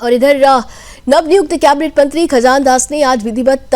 और इधर नवनियुक्त कैबिनेट मंत्री खजान दास ने आज विधिवत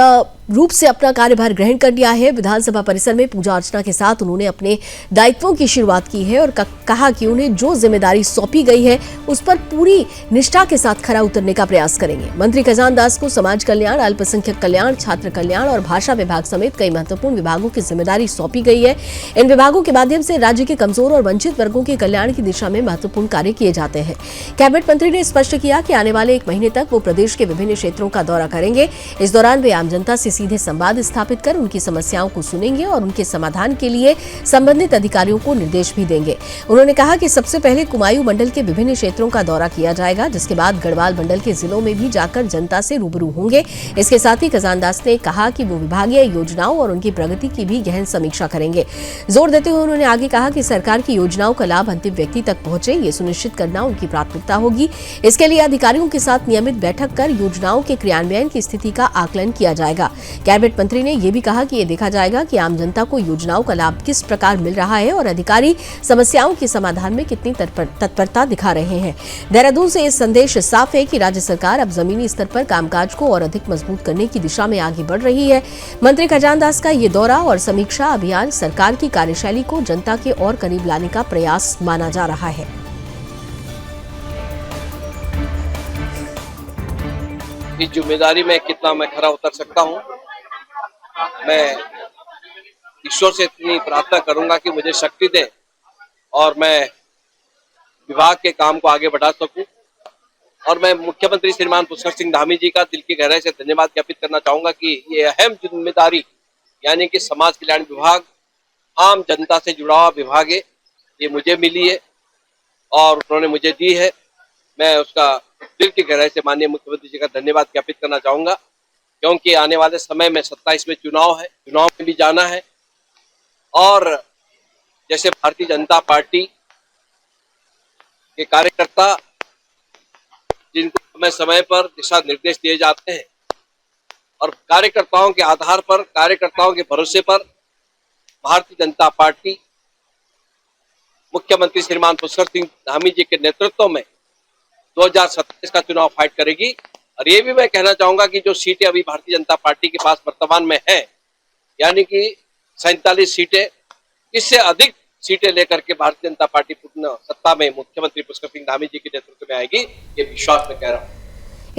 रूप से अपना कार्यभार ग्रहण कर लिया है। विधानसभा परिसर में पूजा अर्चना के साथ उन्होंने अपने दायित्वों की शुरुआत की है और कहा कि उन्हें जो जिम्मेदारी सौंपी गई है उस पर पूरी निष्ठा के साथ खरा उतरने का प्रयास करेंगे। मंत्री खजान दास को समाज कल्याण, अल्पसंख्यक कल्याण, छात्र कल्याण और भाषा विभाग समेत कई महत्वपूर्ण विभागों की जिम्मेदारी सौंपी गई है। इन विभागों के माध्यम से राज्य के कमजोर और वंचित वर्गों के कल्याण की दिशा में महत्वपूर्ण कार्य किए जाते हैं। कैबिनेट मंत्री ने स्पष्ट किया कि आने वाले 1 महीने तक वो प्रदेश के विभिन्न क्षेत्रों का दौरा करेंगे। इस दौरान वे आम जनता से सीधे संवाद स्थापित कर उनकी समस्याओं को सुनेंगे और उनके समाधान के लिए संबंधित अधिकारियों को निर्देश भी देंगे। उन्होंने कहा कि सबसे पहले कुमायूं मंडल के विभिन्न क्षेत्रों का दौरा किया जाएगा, जिसके बाद गढ़वाल मंडल के जिलों में भी जाकर जनता से रूबरू होंगे। इसके साथ ही खजान दास ने कहा कि वो विभागीय योजनाओं और उनकी प्रगति की भी गहन समीक्षा करेंगे। जोर देते हुए उन्होंने आगे कहा कि सरकार की योजनाओं का लाभ अंतिम व्यक्ति तक पहुंचे, ये सुनिश्चित करना उनकी प्राथमिकता होगी। इसके लिए अधिकारियों के साथ नियमित बैठक कर योजनाओं के क्रियान्वयन की स्थिति का आकलन किया जाएगा। कैबिनेट मंत्री ने यह भी कहा कि यह देखा जाएगा कि आम जनता को योजनाओं का लाभ किस प्रकार मिल रहा है और अधिकारी समस्याओं के समाधान में कितनी तत्परता दिखा रहे हैं। देहरादून से यह संदेश साफ है कि राज्य सरकार अब जमीनी स्तर पर कामकाज को और अधिक मजबूत करने की दिशा में आगे बढ़ रही है। मंत्री खजान दास का ये दौरा और समीक्षा अभियान सरकार की कार्यशैली को जनता के और करीब लाने का प्रयास माना जा रहा है। इस जिम्मेदारी में कितना मैं खरा उतर सकता हूं, मैं ईश्वर से इतनी प्रार्थना करूंगा कि मुझे शक्ति दे और मैं विभाग के काम को आगे बढ़ा सकूं। और मैं मुख्यमंत्री श्रीमान पुष्कर सिंह धामी जी का दिल की गहराई से धन्यवाद ज्ञापित करना चाहूंगा कि ये अहम जिम्मेदारी यानी कि समाज कल्याण विभाग, आम जनता से जुड़ा हुआ विभाग है, ये मुझे मिली है और उन्होंने मुझे दी है। मैं उसका दिल की गहराई से माननीय मुख्यमंत्री जी का धन्यवाद ज्ञापित करना चाहूंगा, क्योंकि आने वाले समय में 27 में चुनाव है, चुनाव में भी जाना है और जैसे भारतीय जनता पार्टी के कार्यकर्ता जिनको समय समय पर दिशा निर्देश दिए जाते हैं और कार्यकर्ताओं के आधार पर, कार्यकर्ताओं के भरोसे पर भारतीय जनता पार्टी मुख्यमंत्री श्रीमान पुष्कर सिंह धामी जी के नेतृत्व में 2027 का चुनाव फाइट करेगी। और ये भी मैं कहना चाहूंगा कि जो सीटें अभी भारतीय जनता पार्टी के पास वर्तमान में है, यानी कि 47 सीटें, इससे अधिक सीटें लेकर के भारतीय जनता पार्टी पुनः सत्ता में मुख्यमंत्री पुष्कर सिंह धामी जी के नेतृत्व में आएगी, ये विश्वास मैं कह रहा हूं।